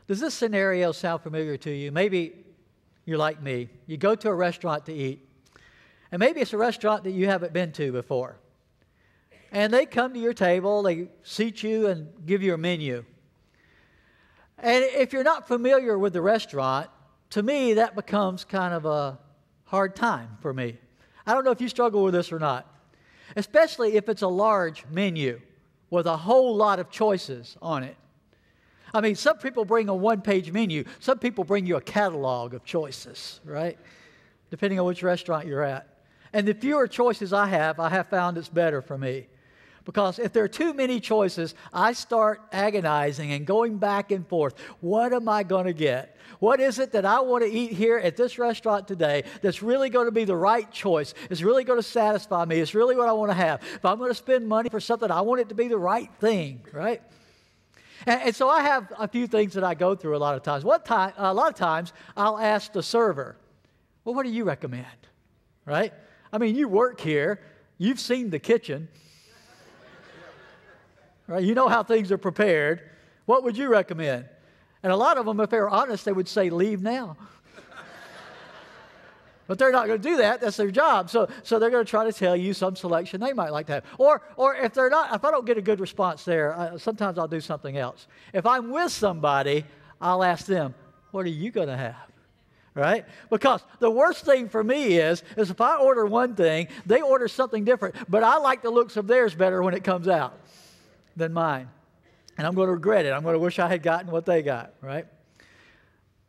Does this scenario sound familiar to you? Maybe you're like me. You go to a restaurant to eat, and maybe it's a restaurant that you haven't been to before. And they come to your table, they seat you and give you a menu. And if you're not familiar with the restaurant, to me, that becomes kind of a hard time for me. I don't know if you struggle with this or not, especially if it's a large menu with a whole lot of choices on it. I mean, some people bring a one-page menu. Some people bring you a catalog of choices, right? Depending on which restaurant you're at. And the fewer choices I have found it's better for me. Because if there are too many choices, I start agonizing and going back and forth. What am I going to get? What is it that I want to eat here at this restaurant today that's really going to be the right choice? It's really going to satisfy me. It's really what I want to have. If I'm going to spend money for something, I want it to be the right thing, right? And so I have a few things that I go through a lot of times. A lot of times, I'll ask the server, well, what do you recommend, right? I mean, you work here. You've seen the kitchen. Right? You know how things are prepared. What would you recommend? And a lot of them, if they were honest, they would say, leave now. But they're not going to do that. That's their job. So they're going to try to tell you some selection they might like to have. Or if they're not, if I don't get a good response there, sometimes I'll do something else. If I'm with somebody, I'll ask them, what are you going to have? Right? Because the worst thing for me is if I order one thing, they order something different, but I like the looks of theirs better when it comes out than mine. And I'm going to regret it. I'm going to wish I had gotten what they got, right?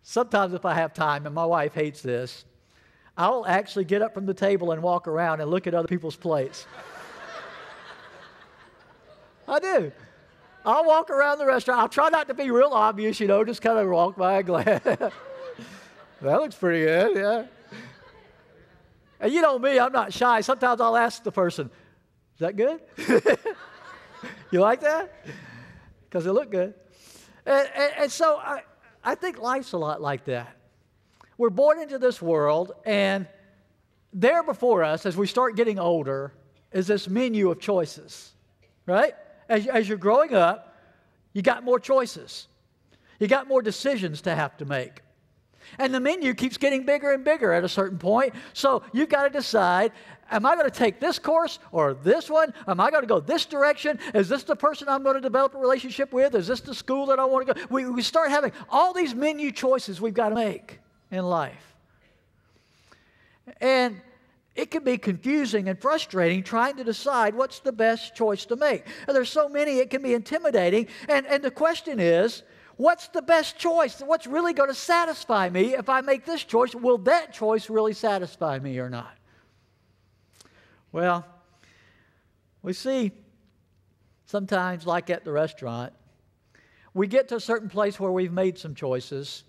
Sometimes if I have time, and my wife hates this, I'll actually get up from the table and walk around and look at other people's plates. I do. I'll walk around the restaurant. I'll try not to be real obvious, just kind of walk by a glance. That looks pretty good, yeah. And you know me, I'm not shy. Sometimes I'll ask the person, is that good? You like that? Because it looked good. And so I think life's a lot like that. We're born into this world, and there before us, as we start getting older, is this menu of choices, right? As you're growing up, you got more choices. You got more decisions to have to make. And the menu keeps getting bigger and bigger at a certain point. So you've got to decide, am I going to take this course or this one? Am I going to go this direction? Is this the person I'm going to develop a relationship with? Is this the school that I want to go? We start having all these menu choices we've got to make in life. And it can be confusing and frustrating trying to decide what's the best choice to make. And there's so many, it can be intimidating. And the question is, what's the best choice? What's really going to satisfy me? If I make this choice, will that choice really satisfy me or not? Well, we see sometimes, like at the restaurant, we get to a certain place where we've made some choices,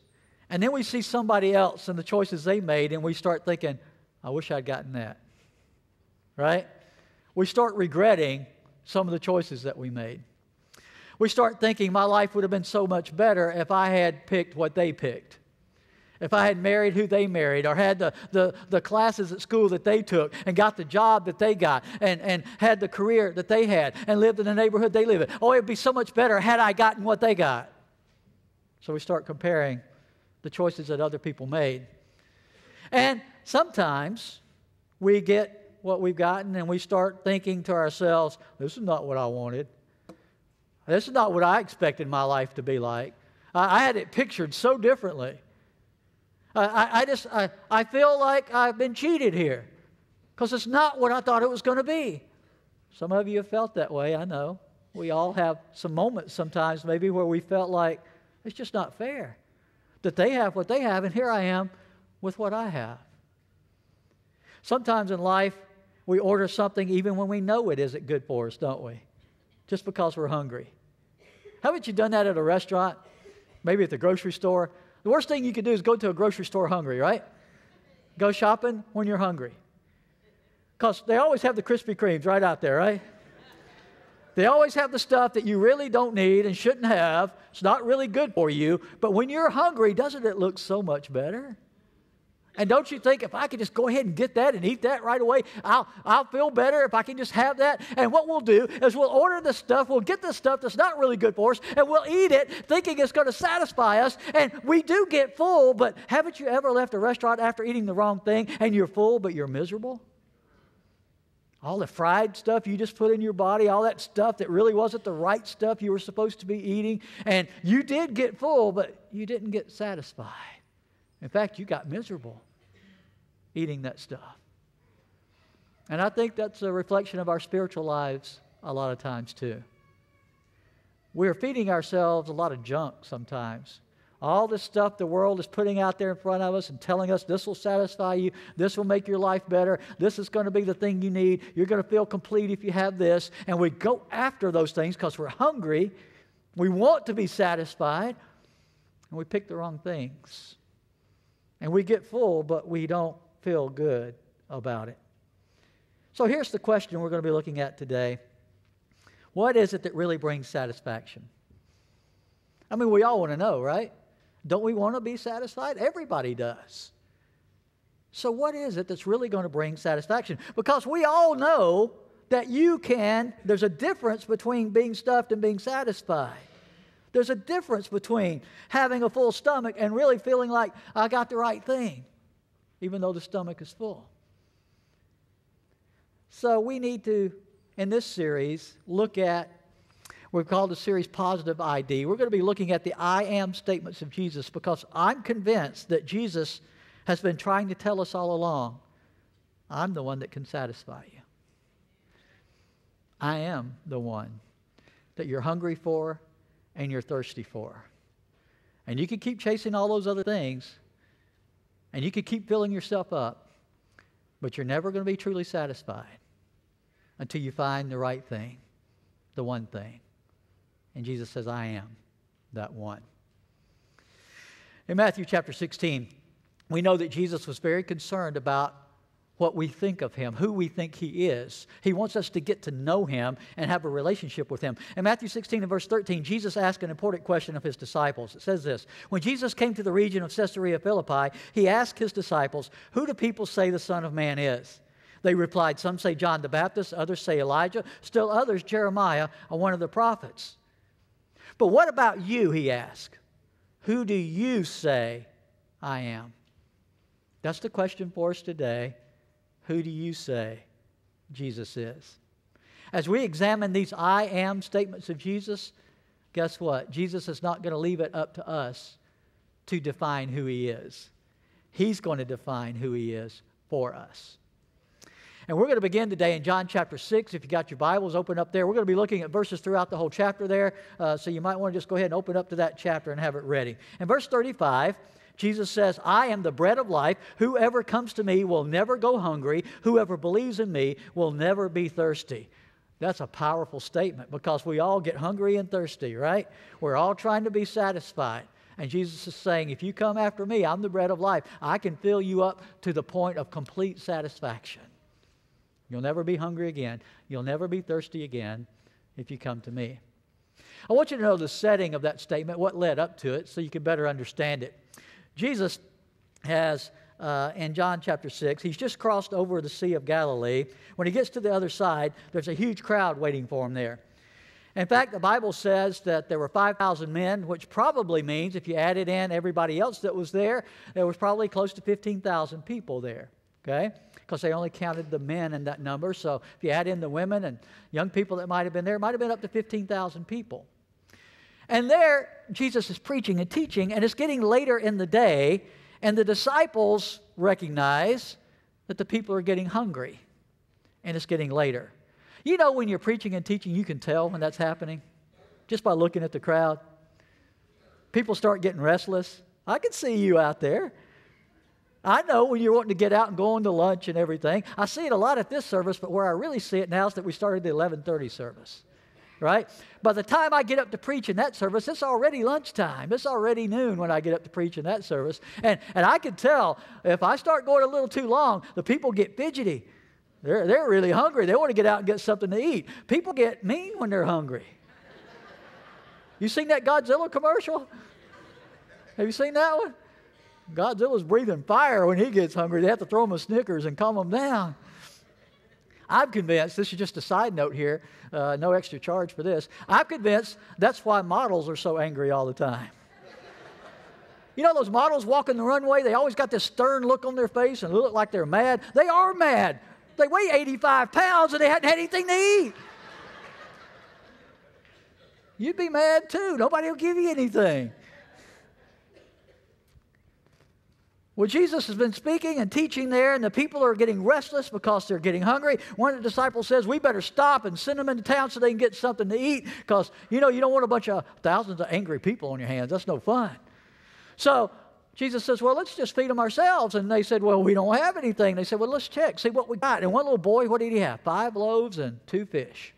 and then we see somebody else and the choices they made, and we start thinking, I wish I'd gotten that. Right? We start regretting some of the choices that we made. We start thinking my life would have been so much better if I had picked what they picked. If I had married who they married, or had the classes at school that they took, and got the job that they got, and had the career that they had, and lived in the neighborhood they live in. Oh, it would be so much better had I gotten what they got. So we start comparing the choices that other people made. And sometimes we get what we've gotten, and we start thinking to ourselves, this is not what I wanted. This is not what I expected my life to be like. I had it pictured so differently. I feel like I've been cheated here because it's not what I thought it was going to be. Some of you have felt that way, I know. We all have some moments sometimes maybe where we felt like it's just not fair that they have what they have and here I am with what I have. Sometimes in life we order something even when we know it isn't good for us, don't we? Just because we're hungry. Haven't you done that at a restaurant? Maybe at the grocery store? The worst thing you can do is go to a grocery store hungry, right? Go shopping when you're hungry. Because they always have the Krispy Kremes right out there, right? They always have the stuff that you really don't need and shouldn't have. It's not really good for you. But when you're hungry, doesn't it look so much better? And don't you think if I could just go ahead and get that and eat that right away, I'll feel better if I can just have that? And what we'll do is we'll order the stuff, we'll get the stuff that's not really good for us, and we'll eat it thinking it's going to satisfy us. And we do get full, but haven't you ever left a restaurant after eating the wrong thing and you're full but you're miserable? All the fried stuff you just put in your body, all that stuff that really wasn't the right stuff you were supposed to be eating, and you did get full, but you didn't get satisfied. In fact, you got miserable eating that stuff. And I think that's a reflection of our spiritual lives a lot of times too. We're feeding ourselves a lot of junk sometimes. All this stuff the world is putting out there in front of us and telling us this will satisfy you, this will make your life better, this is going to be the thing you need, you're going to feel complete if you have this. And we go after those things because we're hungry, we want to be satisfied, and we pick the wrong things. And we get full, but we don't feel good about it. So here's the question we're going to be looking at today. What is it that really brings satisfaction? I mean, we all want to know, right? Don't we want to be satisfied? Everybody does. So what is it that's really going to bring satisfaction? Because we all know that there's a difference between being stuffed and being satisfied. There's a difference between having a full stomach and really feeling like I got the right thing, even though the stomach is full. So we need to, in this series, look at, we've called the series Positive ID. We're going to be looking at the I am statements of Jesus because I'm convinced that Jesus has been trying to tell us all along, I'm the one that can satisfy you. I am the one that you're hungry for and you're thirsty for. And you can keep chasing all those other things, and you can keep filling yourself up, but you're never going to be truly satisfied until you find the right thing, the one thing. And Jesus says, I am that one. In Matthew chapter 16, we know that Jesus was very concerned about what we think of him, who we think he is. He wants us to get to know him and have a relationship with him. In Matthew 16 and verse 13, Jesus asked an important question of his disciples. It says this: when Jesus came to the region of Caesarea Philippi, he asked his disciples, who do people say the Son of Man is? They replied, some say John the Baptist, others say Elijah, still others Jeremiah or one of the prophets. But what about you, he asked. Who do you say I am? That's the question for us today. Who do you say Jesus is? As we examine these I am statements of Jesus, guess what? Jesus is not going to leave it up to us to define who he is. He's going to define who he is for us. And we're going to begin today in John chapter 6. If you got your Bibles, open up there. We're going to be looking at verses throughout the whole chapter there. So you might want to just go ahead and open up to that chapter and have it ready. In verse 35, Jesus says, I am the bread of life. Whoever comes to me will never go hungry. Whoever believes in me will never be thirsty. That's a powerful statement because we all get hungry and thirsty, right? We're all trying to be satisfied. And Jesus is saying, if you come after me, I'm the bread of life. I can fill you up to the point of complete satisfaction. You'll never be hungry again. You'll never be thirsty again if you come to me. I want you to know the setting of that statement, what led up to it, so you can better understand it. Jesus has, in John chapter 6, he's just crossed over the Sea of Galilee. When he gets to the other side, there's a huge crowd waiting for him there. In fact, the Bible says that there were 5,000 men, which probably means, if you added in everybody else that was there was probably close to 15,000 people there, okay? Because they only counted the men in that number. So if you add in the women and young people that might have been there, it might have been up to 15,000 people. And there, Jesus is preaching and teaching, and it's getting later in the day, and the disciples recognize that the people are getting hungry, and it's getting later. You know, when you're preaching and teaching, you can tell when that's happening just by looking at the crowd. People start getting restless. I can see you out there. I know when you're wanting to get out and go on to lunch and everything. I see it a lot at this service, but where I really see it now is that we started the 11:30 service. Right? By the time I get up to preach in that service, it's already lunchtime. It's already noon when I get up to preach in that service. And I can tell if I start going a little too long, the people get fidgety. They're really hungry. They want to get out and get something to eat. People get mean when they're hungry. You seen that Godzilla commercial? Have you seen that one? Godzilla's breathing fire when he gets hungry. They have to throw him a Snickers and calm him down. I'm convinced, this is just a side note here, no extra charge for this. I'm convinced that's why models are so angry all the time. You know those models walking the runway, they always got this stern look on their face and look like they're mad. They are mad. They weigh 85 pounds and they hadn't had anything to eat. You'd be mad too. Nobody will give you anything. Well, Jesus has been speaking and teaching there, and the people are getting restless because they're getting hungry. One of the disciples says, we better stop and send them into town so they can get something to eat because, you don't want a bunch of thousands of angry people on your hands. That's no fun. So Jesus says, well, let's just feed them ourselves. And they said, well, we don't have anything. They said, well, let's check, see what we got. And one little boy, what did he have? 5 loaves and 2 fish.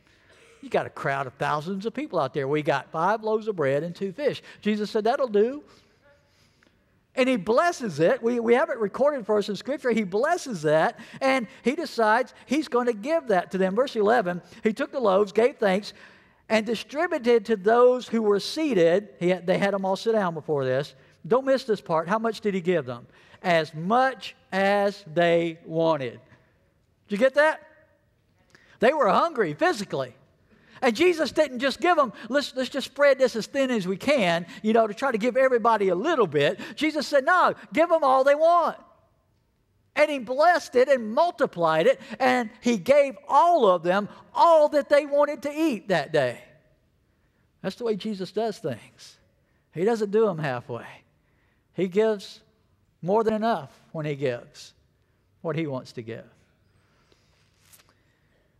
You got a crowd of thousands of people out there. We got 5 loaves of bread and 2 fish. Jesus said, that'll do. And he blesses it. We have it recorded for us in Scripture. He blesses that, and he decides he's going to give that to them. Verse 11, he took the loaves, gave thanks, and distributed to those who were seated. They had them all sit down before this. Don't miss this part. How much did he give them? As much as they wanted. Did you get that? They were hungry physically. And Jesus didn't just give them, let's just spread this as thin as we can, to try to give everybody a little bit. Jesus said, no, give them all they want. And he blessed it and multiplied it, and he gave all of them all that they wanted to eat that day. That's the way Jesus does things. He doesn't do them halfway. He gives more than enough when he gives what he wants to give.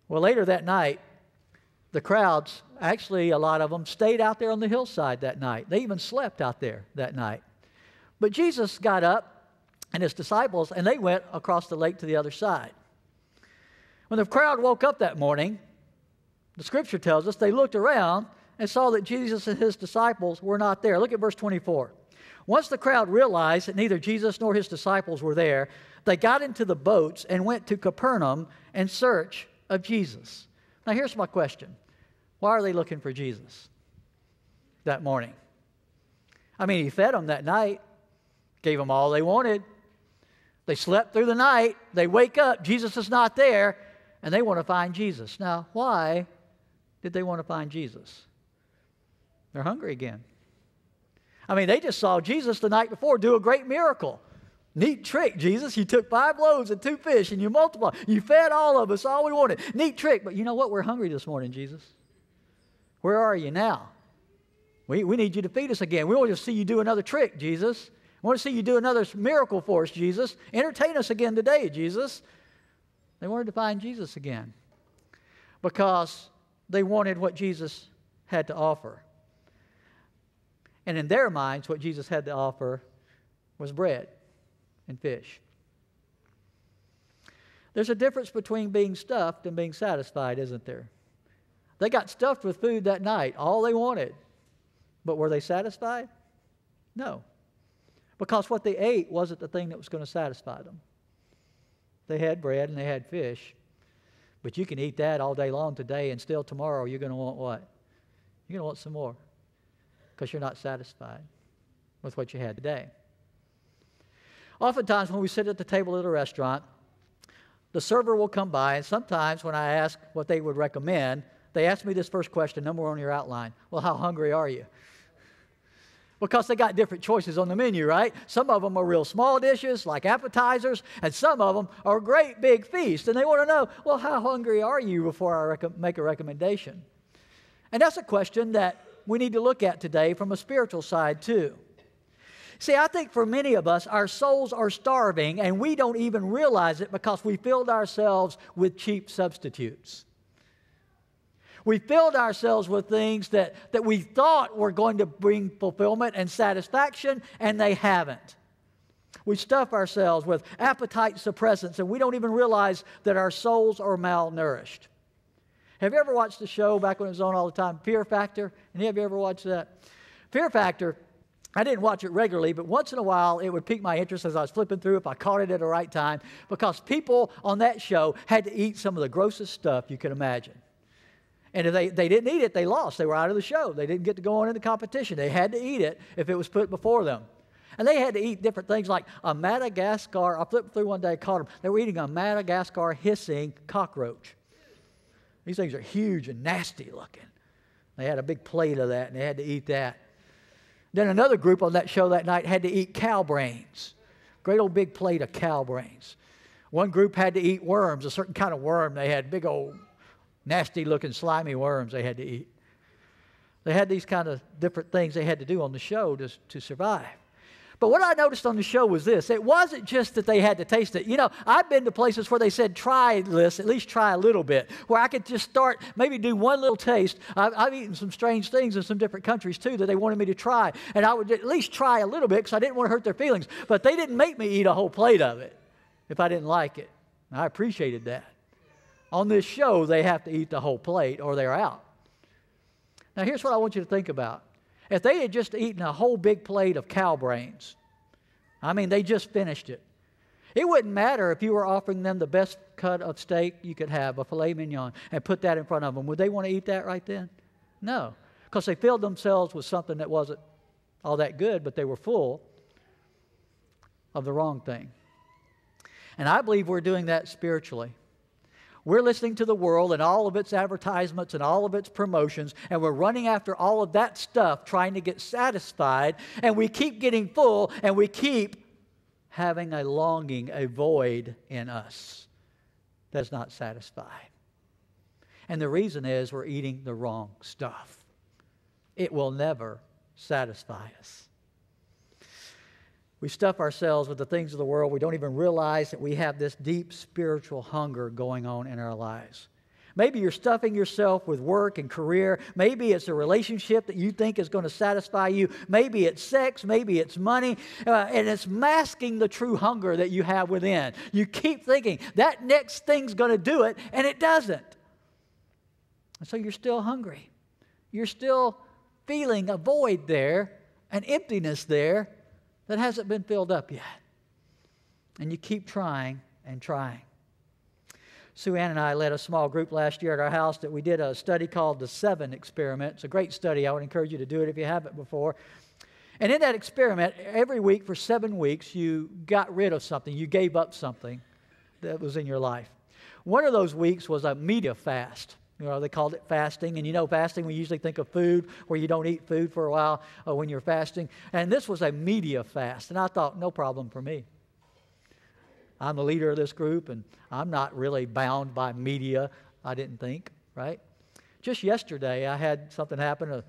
Well, later that night, the crowds, actually a lot of them, stayed out there on the hillside that night. They even slept out there that night. But Jesus got up and his disciples, and they went across the lake to the other side. When the crowd woke up that morning, the Scripture tells us, they looked around and saw that Jesus and his disciples were not there. Look at verse 24. Once the crowd realized that neither Jesus nor his disciples were there, they got into the boats and went to Capernaum in search of Jesus. Now here's my question. Why are they looking for Jesus that morning? I mean, he fed them that night, gave them all they wanted. They slept through the night. They wake up, Jesus is not there, and they want to find Jesus. Now, why did they want to find Jesus? They're hungry again. I mean, they just saw Jesus the night before do a great miracle. Neat trick, Jesus. You took 5 loaves and 2 fish and you multiplied. You fed all of us all we wanted. Neat trick. But you know what? We're hungry this morning, Jesus. Where are you now? We need you to feed us again. We want to see you do another trick, Jesus. We want to see you do another miracle for us, Jesus. Entertain us again today, Jesus. They wanted to find Jesus again because they wanted what Jesus had to offer. And in their minds, what Jesus had to offer was bread and fish. There's a difference between being stuffed and being satisfied, isn't there? They got stuffed with food that night, all they wanted. But were they satisfied? No. Because what they ate wasn't the thing that was going to satisfy them. They had bread and they had fish. But you can eat that all day long today, and still tomorrow you're going to want what? You're going to want some more. Because you're not satisfied with what you had today. Oftentimes when we sit at the table at a restaurant, the server will come by, and sometimes when I ask what they would recommend, they ask me this first question, number 1 on your outline. Well, how hungry are you? Because they got different choices on the menu, right? Some of them are real small dishes, like appetizers, and some of them are great big feasts. And they want to know, well, how hungry are you before I make a recommendation? And that's a question that we need to look at today from a spiritual side too. See, I think for many of us, our souls are starving, and we don't even realize it because we filled ourselves with cheap substitutes. We filled ourselves with things that we thought were going to bring fulfillment and satisfaction, and they haven't. We stuff ourselves with appetite suppressants, and we don't even realize that our souls are malnourished. Have you ever watched the show back when it was on all the time, Fear Factor? Any of you ever watched that? Fear Factor, I didn't watch it regularly, but once in a while it would pique my interest as I was flipping through if I caught it at the right time, because people on that show had to eat some of the grossest stuff you could imagine. And if they didn't eat it, they lost. They were out of the show. They didn't get to go on in the competition. They had to eat it if it was put before them. And they had to eat different things like a Madagascar. I flipped through one day, caught them. They were eating a Madagascar hissing cockroach. These things are huge and nasty looking. They had a big plate of that, and they had to eat that. Then another group on that show that night had to eat cow brains. Great old big plate of cow brains. One group had to eat worms, a certain kind of worm. They had big old nasty looking slimy worms they had to eat. They had these kind of different things they had to do on the show to survive. But what I noticed on the show was this. It wasn't just that they had to taste it. You know, I've been to places where they said, try this, at least try a little bit, where I could just start, maybe do one little taste. I've eaten some strange things in some different countries, too, that they wanted me to try. And I would at least try a little bit because I didn't want to hurt their feelings. But they didn't make me eat a whole plate of it if I didn't like it. And I appreciated that. On this show, they have to eat the whole plate or they're out. Now, here's what I want you to think about. If they had just eaten a whole big plate of cow brains, I mean, they just finished it. It wouldn't matter if you were offering them the best cut of steak you could have, a filet mignon, and put that in front of them. Would they want to eat that right then? No, because they filled themselves with something that wasn't all that good, but they were full of the wrong thing. And I believe we're doing that spiritually. We're listening to the world and all of its advertisements and all of its promotions, and we're running after all of that stuff trying to get satisfied, and we keep getting full, and we keep having a longing, a void in us that's not satisfied. And the reason is we're eating the wrong stuff. It will never satisfy us. We stuff ourselves with the things of the world. We don't even realize that we have this deep spiritual hunger going on in our lives. Maybe you're stuffing yourself with work and career. Maybe it's a relationship that you think is going to satisfy you. Maybe it's sex. Maybe it's money. And it's masking the true hunger that you have within. You keep thinking that next thing's going to do it, and it doesn't. And so you're still hungry. You're still feeling a void there, an emptiness there, that hasn't been filled up yet. And you keep trying and trying. Sue Ann and I led a small group last year at our house that we did a study called the 7 Experiment. It's a great study. I would encourage you to do it if you haven't before. And in that experiment, every week for 7 weeks, you got rid of something. You gave up something that was in your life. One of those weeks was a media fast. You know, they called it fasting. And you know, fasting, we usually think of food where you don't eat food for a while when you're fasting. And this was a media fast. And I thought, no problem for me. I'm the leader of this group, and I'm not really bound by media, I didn't think, right? Just yesterday, I had something happen, a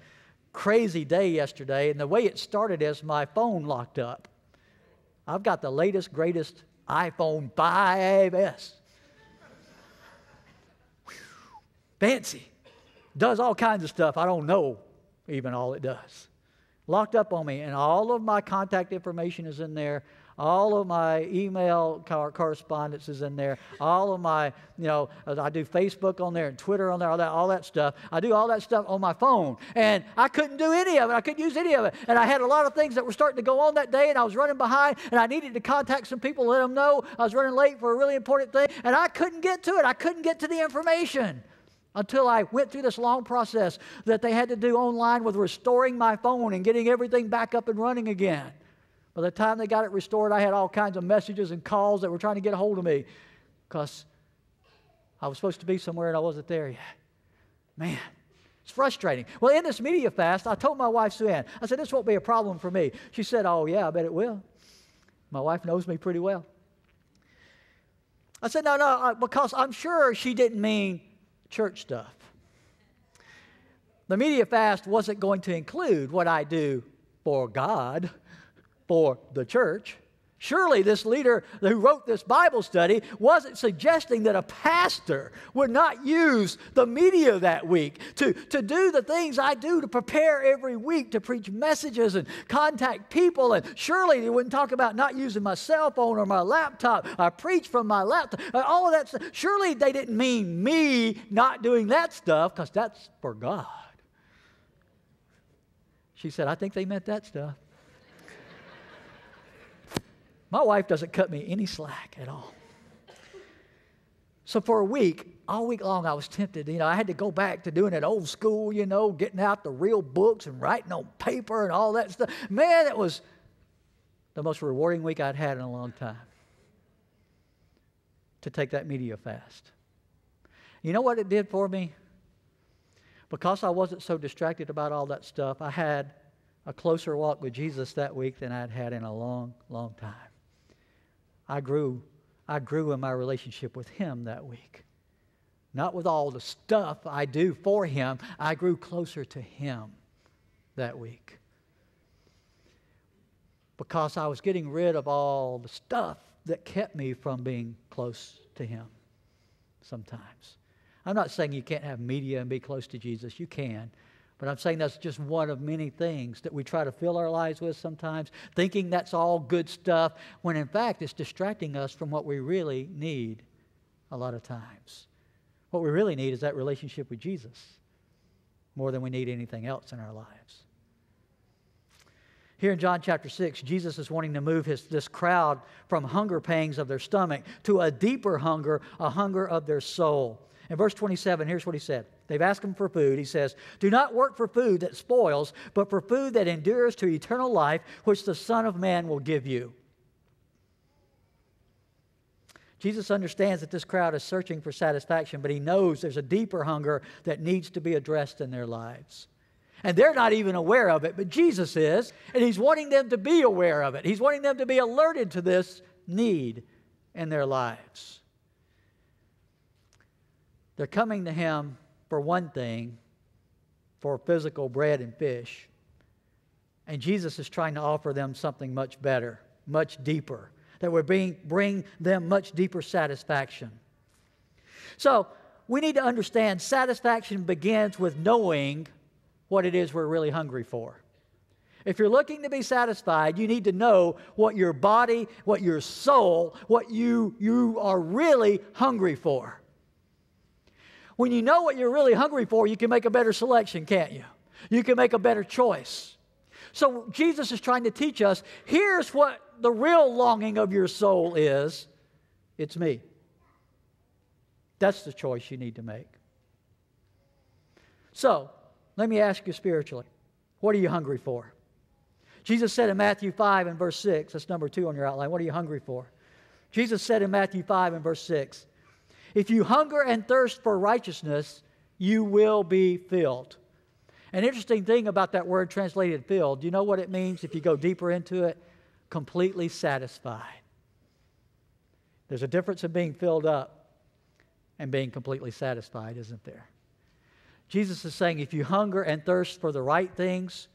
crazy day yesterday. And the way it started is my phone locked up. I've got the latest, greatest iPhone 5S. Fancy. Does all kinds of stuff. I don't know even all it does. Locked up on me, and all of my contact information is in there. All of my email correspondence is in there. All of my, I do Facebook on there and Twitter on there, all that stuff. I do all that stuff on my phone. And I couldn't do any of it. I couldn't use any of it. And I had a lot of things that were starting to go on that day, and I was running behind, and I needed to contact some people, let them know I was running late for a really important thing, and I couldn't get to it. I couldn't get to the information until I went through this long process that they had to do online with restoring my phone and getting everything back up and running again. By the time they got it restored, I had all kinds of messages and calls that were trying to get a hold of me because I was supposed to be somewhere and I wasn't there yet. Man, it's frustrating. Well, in this media fast, I told my wife, Sue Ann, I said, this won't be a problem for me. She said, oh, yeah, I bet it will. My wife knows me pretty well. I said, no, because I'm sure she didn't mean church stuff. The media fast wasn't going to include what I do for God, for the church. Surely this leader who wrote this Bible study wasn't suggesting that a pastor would not use the media that week to do the things I do to prepare every week to preach messages and contact people. And surely they wouldn't talk about not using my cell phone or my laptop. I preach from my laptop. All of that stuff. Surely they didn't mean me not doing that stuff because that's for God. She said, I think they meant that stuff. My wife doesn't cut me any slack at all. So for a week, all week long, I was tempted. I had to go back to doing it old school, getting out the real books and writing on paper and all that stuff. Man, it was the most rewarding week I'd had in a long time to take that media fast. You know what it did for me? Because I wasn't so distracted about all that stuff, I had a closer walk with Jesus that week than I'd had in a long, long time. I grew in my relationship with Him that week. Not with all the stuff I do for Him. I grew closer to Him that week. Because I was getting rid of all the stuff that kept me from being close to Him sometimes. I'm not saying you can't have media and be close to Jesus. You can. But I'm saying that's just one of many things that we try to fill our lives with sometimes, thinking that's all good stuff, when in fact it's distracting us from what we really need a lot of times. What we really need is that relationship with Jesus more than we need anything else in our lives. Here in John chapter 6, Jesus is wanting to move this crowd from hunger pangs of their stomach to a deeper hunger, a hunger of their soul. In verse 27, here's what He said. They've asked Him for food. He says, "Do not work for food that spoils, but for food that endures to eternal life, which the Son of Man will give you." Jesus understands that this crowd is searching for satisfaction, but He knows there's a deeper hunger that needs to be addressed in their lives. And they're not even aware of it, but Jesus is, and He's wanting them to be aware of it. He's wanting them to be alerted to this need in their lives. They're coming to Him for one thing, for physical bread and fish. And Jesus is trying to offer them something much better, much deeper, that would bring them much deeper satisfaction. So, we need to understand satisfaction begins with knowing what it is we're really hungry for. If you're looking to be satisfied, you need to know what your body, what your soul, what you are really hungry for. When you know what you're really hungry for, you can make a better selection, can't you? You can make a better choice. So Jesus is trying to teach us, here's what the real longing of your soul is. It's me. That's the choice you need to make. So, let me ask you spiritually, what are you hungry for? Jesus said in Matthew 5 and verse 6, that's number 2 on your outline, what are you hungry for? Jesus said in Matthew 5 and verse 6, "If you hunger and thirst for righteousness, you will be filled." An interesting thing about that word translated filled, do you know what it means if you go deeper into it? Completely satisfied. There's a difference in being filled up and being completely satisfied, isn't there? Jesus is saying if you hunger and thirst for the right things,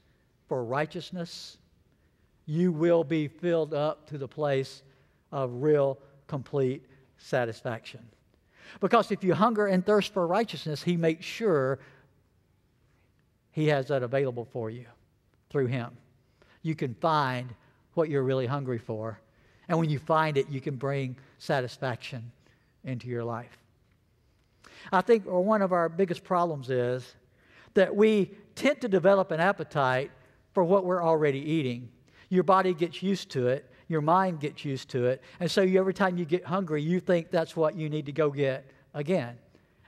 for righteousness, you will be filled up to the place of real, complete satisfaction. Because if you hunger and thirst for righteousness, He makes sure He has that available for you through Him. You can find what you're really hungry for. And when you find it, you can bring satisfaction into your life. I think one of our biggest problems is that we tend to develop an appetite for what we're already eating. Your body gets used to it. Your mind gets used to it. And so every time you get hungry, you think that's what you need to go get again.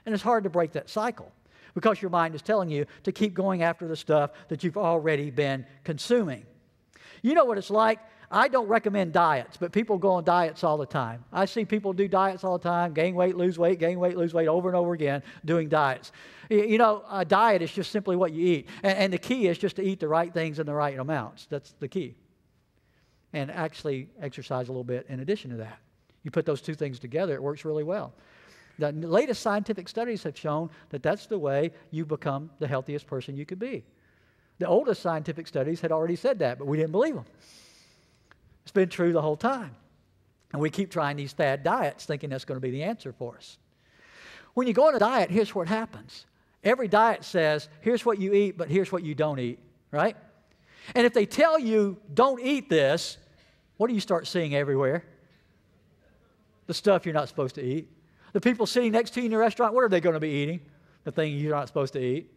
And it's hard to break that cycle because your mind is telling you to keep going after the stuff that you've already been consuming. You know what it's like? I don't recommend diets, but people go on diets all the time. I see people do diets all the time, gain weight, lose weight, over and over again, doing diets. You know, a diet is just simply what you eat. And the key is just to eat the right things in the right amounts. That's the key. And actually exercise a little bit in addition to that. You put those two things together, it works really well. The latest scientific studies have shown that that's the way you become the healthiest person you could be. The oldest scientific studies had already said that, but we didn't believe them. It's been true the whole time. And we keep trying these fad diets thinking that's going to be the answer for us. When you go on a diet, here's what happens. Every diet says, here's what you eat, but here's what you don't eat, right? And if they tell you, don't eat this, what do you start seeing everywhere? The stuff you're not supposed to eat. The people sitting next to you in your restaurant, what are they going to be eating? The thing you're not supposed to eat.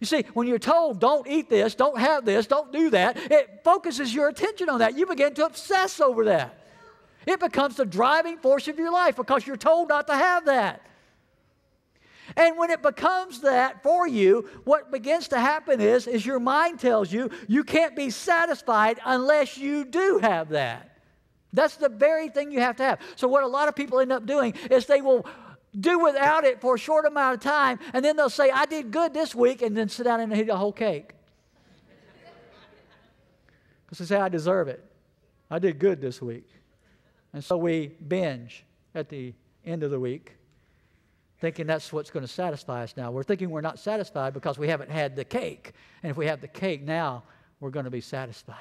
You see, when you're told, don't eat this, don't have this, don't do that, it focuses your attention on that. You begin to obsess over that. It becomes the driving force of your life because you're told not to have that. And when it becomes that for you, what begins to happen is your mind tells you you can't be satisfied unless you do have that. That's the very thing you have to have. So what a lot of people end up doing is they will do without it for a short amount of time, and then they'll say, I did good this week, and then sit down and eat a whole cake. Because they say, I deserve it. I did good this week. And so we binge at the end of the week, thinking that's what's going to satisfy us now. We're thinking we're not satisfied because we haven't had the cake. And if we have the cake now, we're going to be satisfied.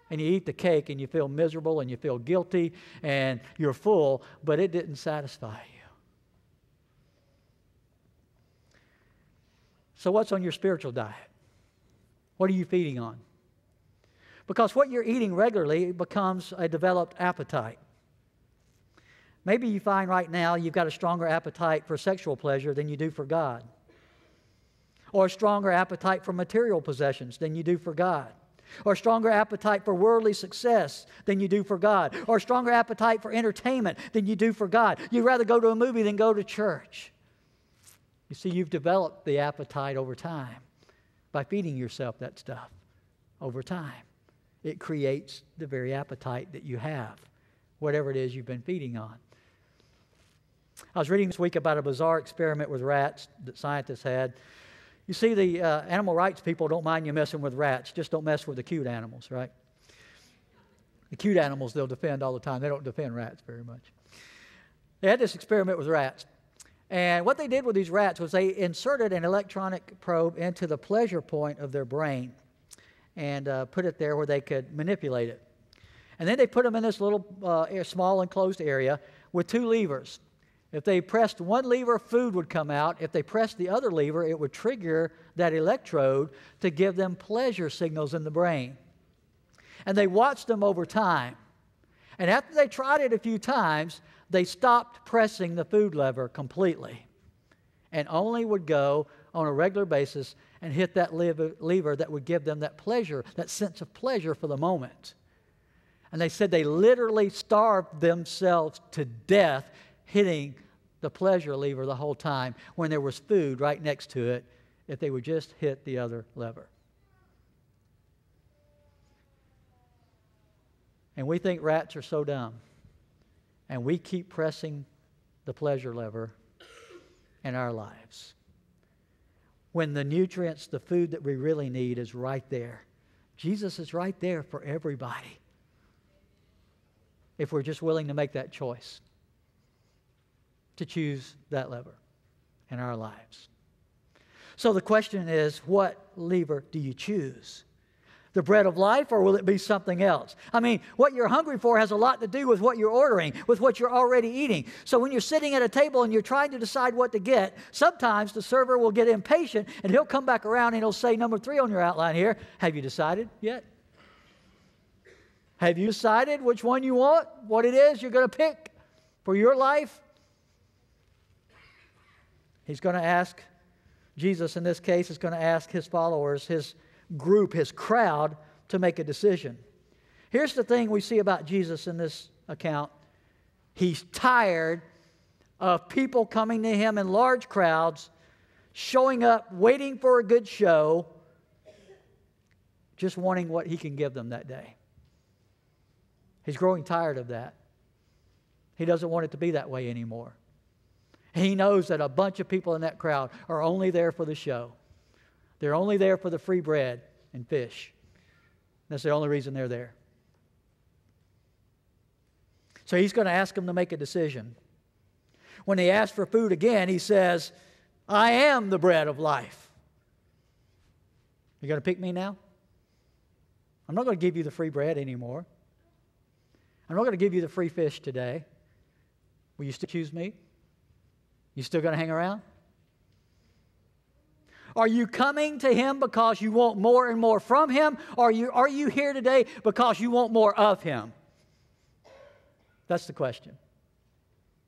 And you eat the cake and you feel miserable and you feel guilty and you're full, but it didn't satisfy you. So what's on your spiritual diet? What are you feeding on? Because what you're eating regularly becomes a developed appetite. Maybe you find right now you've got a stronger appetite for sexual pleasure than you do for God. Or a stronger appetite for material possessions than you do for God. Or a stronger appetite for worldly success than you do for God. Or a stronger appetite for entertainment than you do for God. You'd rather go to a movie than go to church. You see, you've developed the appetite over time by feeding yourself that stuff over time. It creates the very appetite that you have, whatever it is you've been feeding on. I was reading this week about a bizarre experiment with rats that scientists had. You see, the animal rights people don't mind you messing with rats. Just don't mess with the cute animals, right? The cute animals they'll defend all the time. They don't defend rats very much. They had this experiment with rats. And what they did with these rats was they inserted an electronic probe into the pleasure point of their brain and put it there where they could manipulate it. And then they put them in this little small enclosed area with two levers. If they pressed one lever, food would come out. If they pressed the other lever, it would trigger that electrode to give them pleasure signals in the brain. And they watched them over time. And after they tried it a few times, they stopped pressing the food lever completely and only would go on a regular basis and hit that lever that would give them that pleasure, that sense of pleasure for the moment. And they said they literally starved themselves to death hitting the pleasure lever the whole time when there was food right next to it if they would just hit the other lever. And we think rats are so dumb. And we keep pressing the pleasure lever in our lives. When the nutrients, the food that we really need is right there. Jesus is right there for everybody. If we're just willing to make that choice. To choose that lever in our lives. So the question is, what lever do you choose? The bread of life, or will it be something else? I mean, what you're hungry for has a lot to do with what you're ordering, with what you're already eating. So when you're sitting at a table and you're trying to decide what to get, sometimes the server will get impatient and he'll come back around and he'll say, number 3 on your outline here, have you decided yet? Have you decided which one you want, what it is you're going to pick for your life? He's going to ask, Jesus in this case is going to ask his followers, his group, his crowd, to make a decision. Here's the thing we see about Jesus in this account. He's tired of people coming to him in large crowds, showing up, waiting for a good show, just wanting what he can give them that day. He's growing tired of that. He doesn't want it to be that way anymore. He knows that a bunch of people in that crowd are only there for the show. They're only there for the free bread and fish. That's the only reason they're there. So he's going to ask them to make a decision. When they ask for food again, he says, I am the bread of life. You going to pick me now? I'm not going to give you the free bread anymore. I'm not going to give you the free fish today. Will you still choose me? You still going to hang around? Are you coming to him because you want more and more from him? Or are you here today because you want more of him? That's the question.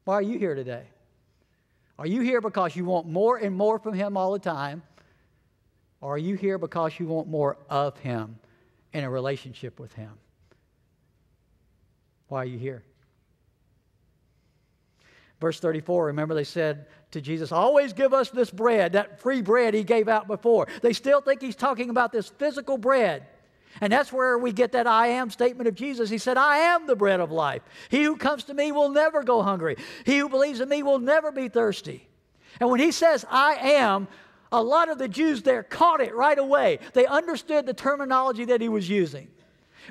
Why are you here today? Are you here because you want more and more from him all the time? Or are you here because you want more of him in a relationship with him? Why are you here? Verse 34, remember they said to Jesus, always give us this bread, that free bread he gave out before. They still think he's talking about this physical bread. And that's where we get that I am statement of Jesus. He said, I am the bread of life. He who comes to me will never go hungry. He who believes in me will never be thirsty. And when he says, I am, a lot of the Jews there caught it right away. They understood the terminology that he was using.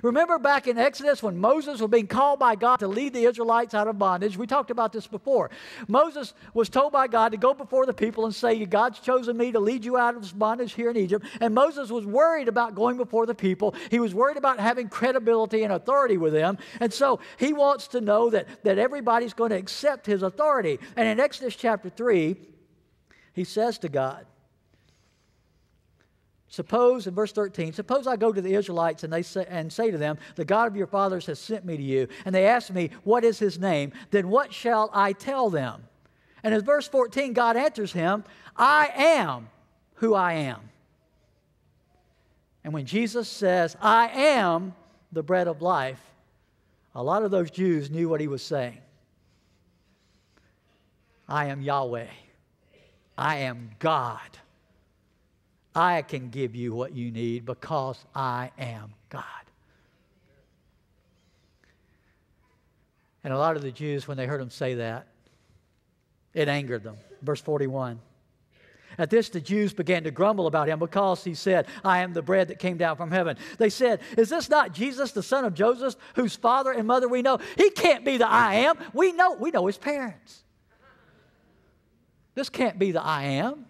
Remember back in Exodus when Moses was being called by God to lead the Israelites out of bondage? We talked about this before. Moses was told by God to go before the people and say, God's chosen me to lead you out of this bondage here in Egypt. And Moses was worried about going before the people. He was worried about having credibility and authority with them. And so he wants to know that everybody's going to accept his authority. And in Exodus chapter 3, he says to God, suppose, in verse 13, suppose I go to the Israelites and say to them, the God of your fathers has sent me to you. And they ask me, what is his name? Then what shall I tell them? And in verse 14, God answers him, I am who I am. And when Jesus says, I am the bread of life, a lot of those Jews knew what he was saying. I am Yahweh. I am God. I can give you what you need because I am God. And a lot of the Jews, when they heard him say that, it angered them. Verse 41. At this, the Jews began to grumble about him because he said, I am the bread that came down from heaven. They said, is this not Jesus, the son of Joseph, whose father and mother we know? He can't be the I am. We know his parents. This can't be the I am.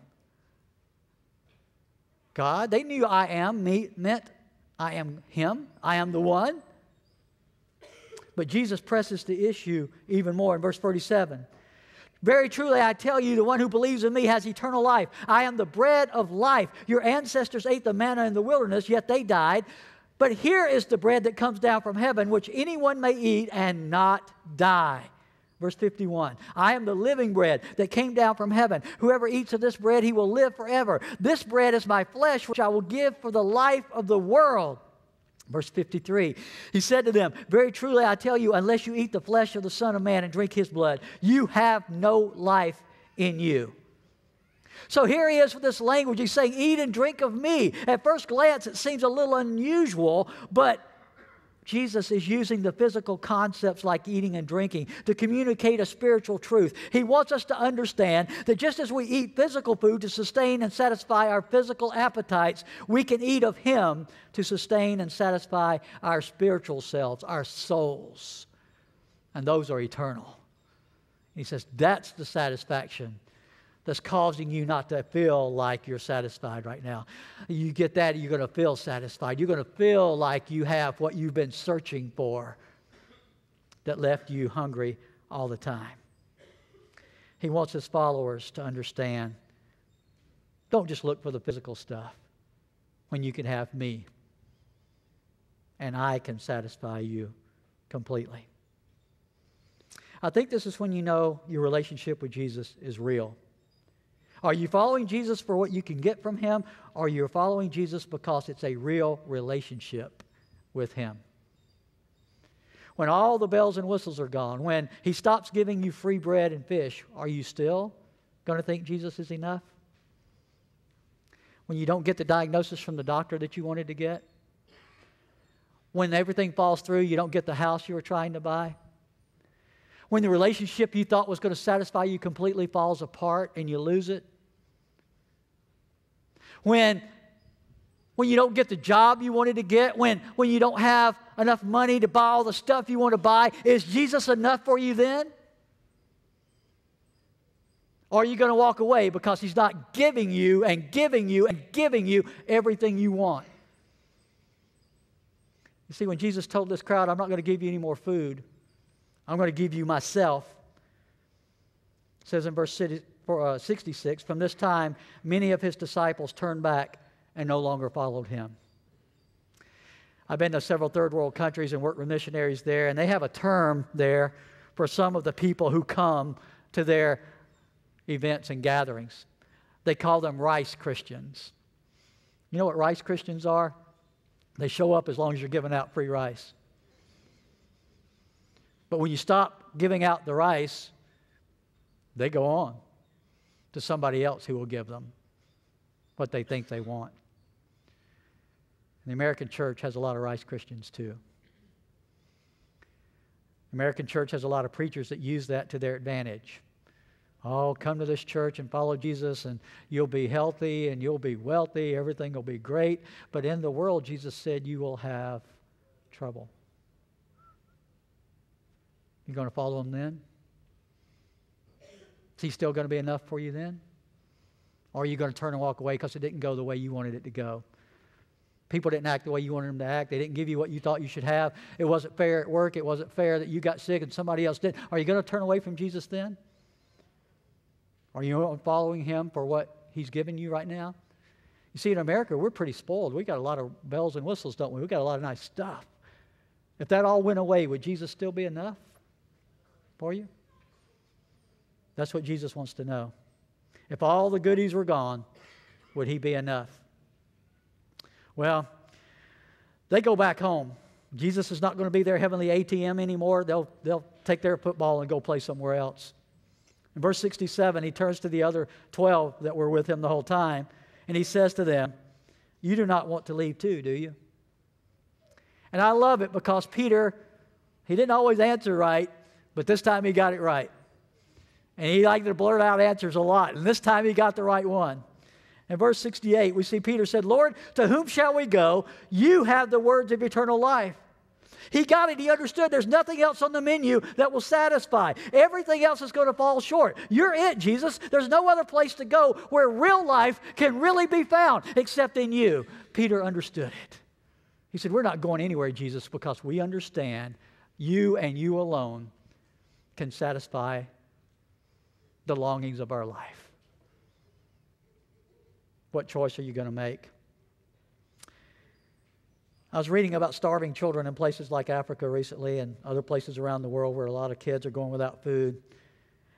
God, they knew I am meant I am him. I am the one. But Jesus presses the issue even more in verse 37. Very truly, I tell you, the one who believes in me has eternal life. I am the bread of life. Your ancestors ate the manna in the wilderness, yet they died. But here is the bread that comes down from heaven, which anyone may eat and not die. Verse 51, I am the living bread that came down from heaven. Whoever eats of this bread, he will live forever. This bread is my flesh, which I will give for the life of the world. Verse 53, he said to them, very truly I tell you, unless you eat the flesh of the Son of Man and drink his blood, you have no life in you. So here he is with this language. He's saying, eat and drink of me. At first glance, it seems a little unusual, but Jesus is using the physical concepts like eating and drinking to communicate a spiritual truth. He wants us to understand that just as we eat physical food to sustain and satisfy our physical appetites, we can eat of him to sustain and satisfy our spiritual selves, our souls. And those are eternal. He says that's the satisfaction that's causing you not to feel like you're satisfied right now. You get that, you're going to feel satisfied. You're going to feel like you have what you've been searching for that left you hungry all the time. He wants his followers to understand, don't just look for the physical stuff when you can have me and I can satisfy you completely. I think this is when you know your relationship with Jesus is real. Are you following Jesus for what you can get from him, or you're following Jesus because it's a real relationship with him? When all the bells and whistles are gone, when he stops giving you free bread and fish, are you still going to think Jesus is enough? When you don't get the diagnosis from the doctor that you wanted to get? When everything falls through, you don't get the house you were trying to buy? When the relationship you thought was going to satisfy you completely falls apart and you lose it? When you don't get the job you wanted to get, when you don't have enough money to buy all the stuff you want to buy, is Jesus enough for you then? Or are you going to walk away because he's not giving you and giving you and giving you everything you want? You see, when Jesus told this crowd, I'm not going to give you any more food, I'm going to give you myself. It says in verse 66, from this time, many of his disciples turned back and no longer followed him. I've been to several third world countries and worked with missionaries there, and they have a term there for some of the people who come to their events and gatherings. They call them rice Christians. You know what rice Christians are? They show up as long as you're giving out free rice. But when you stop giving out the rice, They go on to somebody else who will give them what they think they want. And the American church has a lot of rice Christians too. The American church has a lot of preachers that use that to their advantage. Oh, come to this church and follow Jesus and you'll be healthy and you'll be wealthy. Everything will be great. But in the world, Jesus said, you will have trouble. You going to follow him then? Is he still going to be enough for you then? Or are you going to turn and walk away because it didn't go the way you wanted it to go? People didn't act the way you wanted them to act. They didn't give you what you thought you should have. It wasn't fair at work. It wasn't fair that you got sick and somebody else did. Are you going to turn away from Jesus then? Are you following him for what he's given you right now? You see, in America, we're pretty spoiled. We got a lot of bells and whistles, don't we? We got a lot of nice stuff. If that all went away, would Jesus still be enough for you? That's what Jesus wants to know. If all the goodies were gone, would he be enough? Well, they go back home. Jesus is not going to be their heavenly ATM anymore. They'll take their football and go play somewhere else. In verse 67, he turns to the other 12 that were with him the whole time, and he says to them, you do not want to leave too, do you? And I love it because Peter, he didn't always answer right, but this time he got it right. And he liked to blurt out answers a lot, and this time he got the right one. In verse 68, we see Peter said, Lord, to whom shall we go? You have the words of eternal life. He got it. He understood there's nothing else on the menu that will satisfy. Everything else is going to fall short. You're it, Jesus. There's no other place to go where real life can really be found except in you. Peter understood it. He said, we're not going anywhere, Jesus, because we understand you and you alone can satisfy the longings of our life. What choice are you going to make? I was reading about starving children in places like Africa recently and other places around the world where a lot of kids are going without food.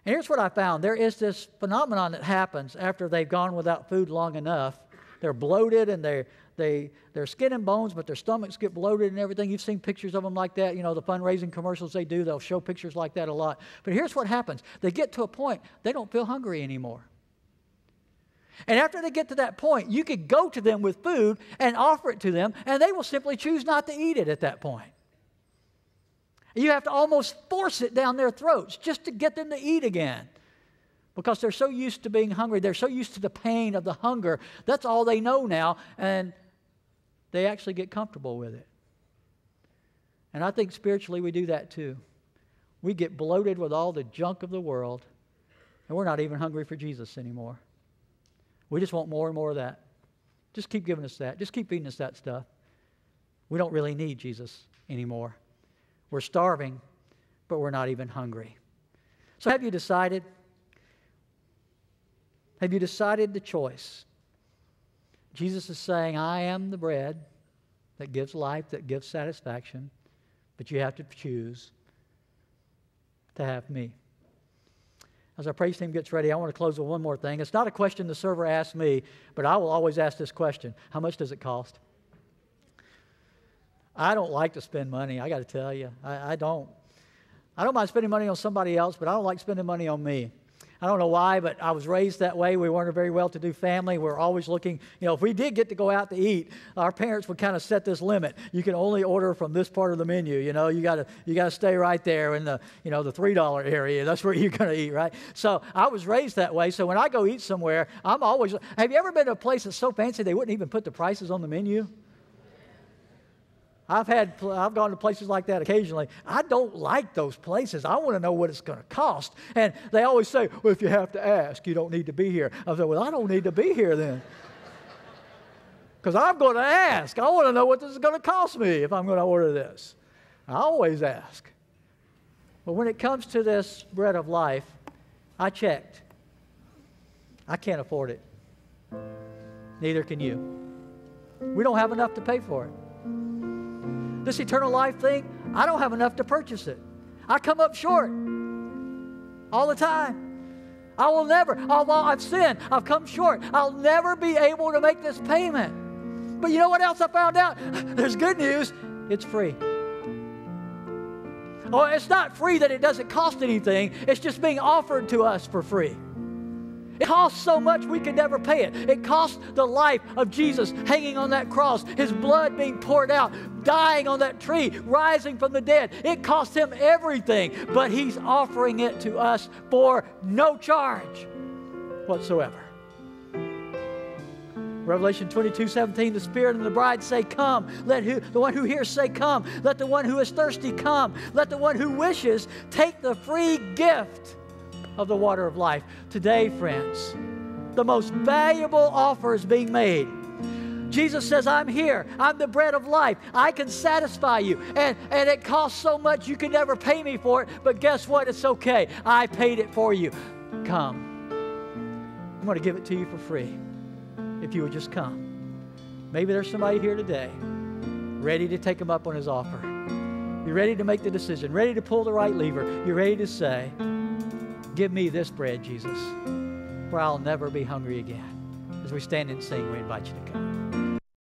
And here's what I found. There is this phenomenon that happens after they've gone without food long enough. They're bloated and they're skin and bones, but their stomachs get bloated and everything. You've seen pictures of them like that. You know, the fundraising commercials they do, they'll show pictures like that a lot. But here's what happens. They get to a point, they don't feel hungry anymore. And after they get to that point, you could go to them with food and offer it to them, and they will simply choose not to eat it at that point. You have to almost force it down their throats just to get them to eat again. Because they're so used to being hungry. They're so used to the pain of the hunger. That's all they know now, and they actually get comfortable with it. And I think spiritually we do that too. We get bloated with all the junk of the world, and we're not even hungry for Jesus anymore. We just want more and more of that. Just keep giving us that. Just keep feeding us that stuff. We don't really need Jesus anymore. We're starving, but we're not even hungry. So have you decided? Have you decided the choice? Jesus is saying, I am the bread that gives life, that gives satisfaction, but you have to choose to have me. As our praise team gets ready, I want to close with one more thing. It's not a question the server asked me, but I will always ask this question. How much does it cost? I don't like to spend money, I got to tell you. I don't. I don't mind spending money on somebody else, but I don't like spending money on me. I don't know why, but I was raised that way. We weren't a very well-to-do family. We're always looking, if we did get to go out to eat, our parents would kind of set this limit. You can only order from this part of the menu. You got to stay right there in the $3 area. That's where you're going to eat, right? So I was raised that way. So when I go eat somewhere, I'm always. Have you ever been to a place that's so fancy they wouldn't even put the prices on the menu? I've gone to places like that occasionally. I don't like those places. I want to know what it's going to cost. And they always say, well, if you have to ask, you don't need to be here. I said, well, I don't need to be here then. Because I'm going to ask. I want to know what this is going to cost me if I'm going to order this. I always ask. But when it comes to this bread of life, I checked. I can't afford it. Neither can you. We don't have enough to pay for it. This eternal life thing, I don't have enough to purchase it. I come up short all the time. I will never, although I've sinned, I've come short. I'll never be able to make this payment. But you know what else I found out? There's good news. It's free. Oh, it's not free that it doesn't cost anything. It's just being offered to us for free. It costs so much we can never pay it. It cost the life of Jesus hanging on that cross, His blood being poured out, dying on that tree, rising from the dead. It cost Him everything, but He's offering it to us for no charge whatsoever. Revelation 22:17, the Spirit and the bride say, come. Let the one who hears say, come. Let the one who is thirsty come. Let the one who wishes take the free gift of the water of life. Today, friends, the most valuable offer is being made. Jesus says, I'm here. I'm the bread of life. I can satisfy you. And it costs so much you can never pay me for it. But guess what? It's okay. I paid it for you. Come. I'm going to give it to you for free if you would just come. Maybe there's somebody here today ready to take Him up on His offer. You're ready to make the decision, ready to pull the right lever. You're ready to say, give me this bread, Jesus, for I'll never be hungry again. As we stand and sing, we invite you to come.